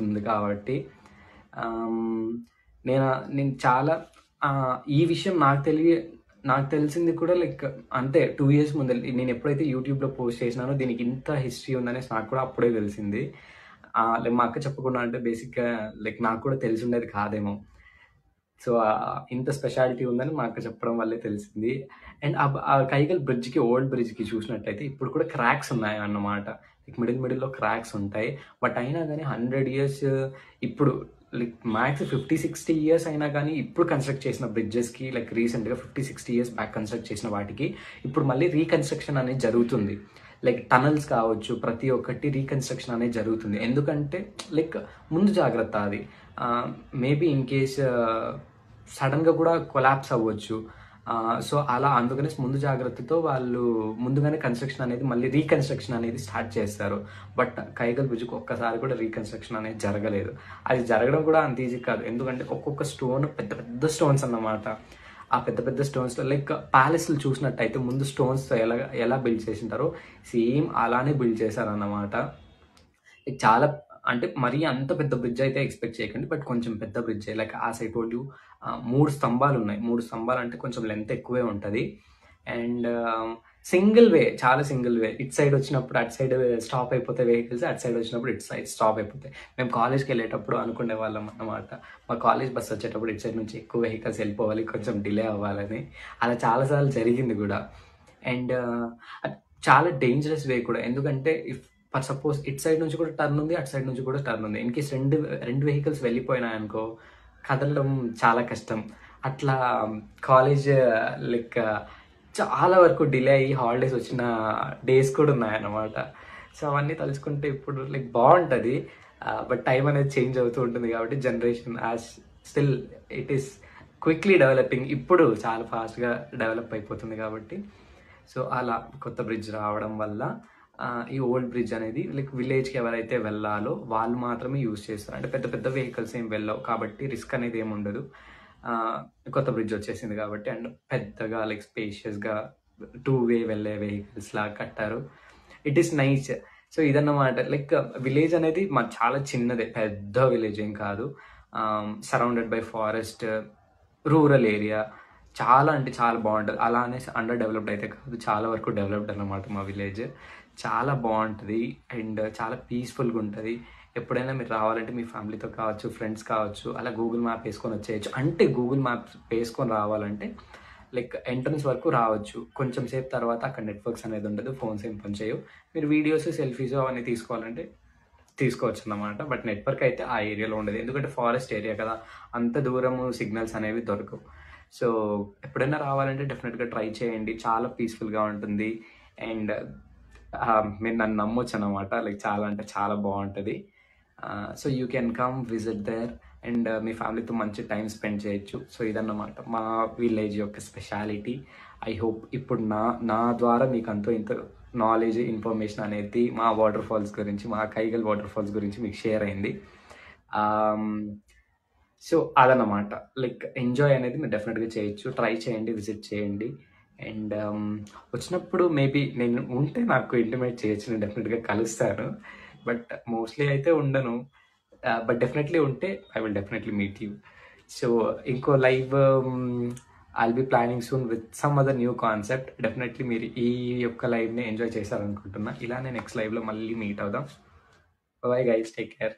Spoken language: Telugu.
ఉంది కాబట్టి నేను నేను చాలా ఈ విషయం నాకు తెలిసింది కూడా లైక్ అంతే 2 ఇయర్స్ ముందే. నేను ఎప్పుడైతే యూట్యూబ్లో పోస్ట్ చేసినానో దీనికి ఇంత హిస్టరీ ఉందనేసి నాకు కూడా అప్పుడే తెలిసింది. లైక్ మా అక్క చెప్పకుండా అంటే బేసిక్గా లైక్ నాకు కూడా తెలిసి ఉండేది కాదేమో. సో ఇంత స్పెషాలిటీ ఉందని మా అక్క చెప్పడం వల్లే తెలిసింది. అండ్ ఆ కైగల్ బ్రిడ్జ్కి, ఓల్డ్ బ్రిడ్జ్కి చూసినట్టయితే ఇప్పుడు కూడా క్రాక్స్ ఉన్నాయి అన్నమాట. లైక్ మిడిల్లో క్రాక్స్ ఉంటాయి. బట్ అయినా కానీ 100 ఇయర్స్ ఇప్పుడు లైక్ మ్యాక్స్ 50-60 ఇయర్స్ అయినా కానీ ఇప్పుడు కన్స్ట్రక్ట్ చేసిన బ్రిడ్జెస్కి లైక్ రీసెంట్గా 50-60 ఇయర్స్ బ్యాక్ కన్స్ట్రక్ట్ చేసిన వాటికి ఇప్పుడు మళ్ళీ రీకన్స్ట్రక్షన్ అనేది జరుగుతుంది. లైక్ టనల్స్ కావచ్చు, ప్రతి ఒక్కటి రీకన్స్ట్రక్షన్ అనేది జరుగుతుంది. ఎందుకంటే లైక్ ముందు జాగ్రత్త అది. మేబీ ఇన్ కేస్ సడన్గా కూడా కొలాప్స్ అవ్వచ్చు. సో అలా అందుకనేసి ముందు జాగ్రత్తతో వాళ్ళు ముందుగానే కన్స్ట్రక్షన్ అనేది మళ్ళీ రీకన్స్ట్రక్షన్ అనేది స్టార్ట్ చేస్తారు. బట్ కైగల్ బ్రిడ్జ్కి ఒక్కసారి కూడా రీకన్స్ట్రక్షన్ అనేది జరగలేదు. అది జరగడం కూడా అంత ఈజీ కాదు. ఎందుకంటే ఒక్కొక్క స్టోన్ పెద్ద పెద్ద స్టోన్స్ అన్నమాట. ఆ పెద్ద పెద్ద స్టోన్స్లో లైక్ ప్యాలెస్లు చూసినట్టయితే ముందు స్టోన్స్తో ఎలా బిల్డ్ చేసింటారో సేమ్ అలానే బిల్డ్ చేశారన్నమాట. లైక్ చాలా అంటే మరీ అంత పెద్ద బ్రిడ్జ్ అయితే ఎక్స్పెక్ట్ చేయకండి. బట్ కొంచెం పెద్ద bridge like as I told you 3 స్తంభాలు ఉన్నాయి. 3 స్తంభాలు అంటే కొంచెం లెంత్ ఎక్కువే ఉంటుంది. అండ్ సింగిల్ వే, చాలా సింగిల్ వే. ఇటు సైడ్ వచ్చినప్పుడు అటు సైడ్ స్టాప్ అయిపోతాయి వెహికల్స్, అటు సైడ్ వచ్చినప్పుడు ఇటు సైడ్ స్టాప్ అయిపోతాయి. మేము కాలేజ్కి వెళ్ళేటప్పుడు అనుకునే వాళ్ళం అన్నమాట, మా కాలేజ్ బస్ వచ్చేటప్పుడు ఇటు సైడ్ నుంచి ఎక్కువ వెహికల్స్ వెళ్ళిపోవాలి, కొంచెం డిలే అవ్వాలని. అలా చాలాసార్లు జరిగింది కూడా. అండ్ చాలా డేంజరస్ వే కూడా. ఎందుకంటే ఇఫ్ ఫర్ సపోజ్ ఇటు సైడ్ నుంచి కూడా టర్న్ ఉంది, అటు సైడ్ నుంచి కూడా టర్న్ ఉంది. ఇన్ కేస్ రెండు వెహికల్స్ వెళ్ళిపోయినాయనుకో కదలడం చాలా కష్టం. అట్లా కాలేజ్ లైక్ చాలా వరకు డిలే అయ్యి హాలిడేస్ వచ్చిన డేస్ కూడా ఉన్నాయన్నమాట. సో అవన్నీ తలుచుకుంటే ఇప్పుడు లైక్ బాగుంటుంది. బట్ టైం అనేది చేంజ్ అవుతూ ఉంటుంది కాబట్టి generation as still it is quickly developing. ఇప్పుడు చాలా ఫాస్ట్గా డెవలప్ అయిపోతుంది కాబట్టి. సో అలా కొత్త బ్రిడ్జ్ రావడం వల్ల ఈ ఓల్డ్ బ్రిడ్జ్ అనేది లైక్ విలేజ్కి ఎవరైతే వెళ్ళాలో వాళ్ళు మాత్రమే యూజ్ చేస్తారు. అంటే పెద్ద పెద్ద వెహికల్స్ ఏం వెళ్ళవు కాబట్టి రిస్క్ అనేది ఏమి ఉండదు. కొత్త బ్రిడ్జ్ వచ్చేసింది కాబట్టి. అండ్ పెద్దగా లైక్ స్పేషియస్గా 2 వే వెళ్ళే వెహికల్స్ లాగా కట్టారు. It is nice. సో ఇదన్నమాట. లైక్ విలేజ్ అనేది చాలా చిన్నదే, పెద్ద విలేజ్ ఏం కాదు. Surrounded by forest, rural area. చాలా అంటే చాలా బాగుంటుంది. అలానే అండర్ డెవలప్డ్ అయితే కాదు, చాలా వరకు డెవలప్డ్ అన్నమాట మా విలేజ్. చాలా బాగుంటుంది అండ్ చాలా పీస్ఫుల్గా ఉంటుంది. ఎప్పుడైనా మీరు రావాలంటే మీ ఫ్యామిలీతో కావచ్చు, ఫ్రెండ్స్ కావచ్చు, అలా గూగుల్ మ్యాప్ వేసుకొని వచ్చేయచ్చు. అంటే గూగుల్ మ్యాప్ వేసుకొని రావాలంటే లైక్ ఎంట్రన్స్ వరకు రావచ్చు. కొంచెం సేపు తర్వాత అక్కడ నెట్వర్క్స్ అనేది ఉండదు, ఫోన్స్ ఏం పనిచేయవు. మీరు వీడియోస్, సెల్ఫీస్ అవన్నీ తీసుకోవాలంటే తీసుకోవచ్చు అన్నమాట. బట్ నెట్వర్క్ అయితే ఆ ఏరియాలో ఉండదు. ఎందుకంటే ఫారెస్ట్ ఏరియా కదా, అంత దూరము సిగ్నల్స్ అనేవి దొరకవు. సో ఎప్పుడైనా రావాలంటే డెఫినెట్గా ట్రై చేయండి. చాలా పీస్ఫుల్గా ఉంటుంది. అండ్ మీరు నన్ను నమ్మొచ్చు అన్నమాట. లైక్ చాలా అంటే చాలా బాగుంటుంది. So you can come visit there and మీ ఫ్యామిలీతో మంచి టైం స్పెండ్ చేయొచ్చు. సో ఇదన్నమాట మా విలేజ్ యొక్క స్పెషాలిటీ. ఐ హోప్ ఇప్పుడు నా ద్వారా మీకు అంతో ఇంత నాలెడ్జ్, ఇన్ఫర్మేషన్ అనేది మా వాటర్ ఫాల్స్ గురించి, మా కైగల్ వాటర్ ఫాల్స్ గురించి మీకు షేర్ అయింది. సో అదన్నమాట. లైక్ ఎంజాయ్ అనేది మీరు డెఫినెట్గా చేయొచ్చు. ట్రై చేయండి, విజిట్ చేయండి. అండ్ వచ్చినప్పుడు మేబీ నేను ఉంటే నాకు ఇంటిమేట్ చేయొచ్చు, నేను డెఫినెట్గా కలుస్తాను. బట్ మోస్ట్లీ అయితే ఉండను. బట్ డెఫినెట్లీ ఉంటే I will definitely meet you. So ఇంకో live I'll be planning soon with some other new concept. Definitely మీరు ఈ యొక్క లైవ్ని ఎంజాయ్ చేశారనుకుంటున్నా. ఇలానే నెక్స్ట్ లైవ్లో మళ్ళీ మీట్ అవుదాం. Bye guys, take care.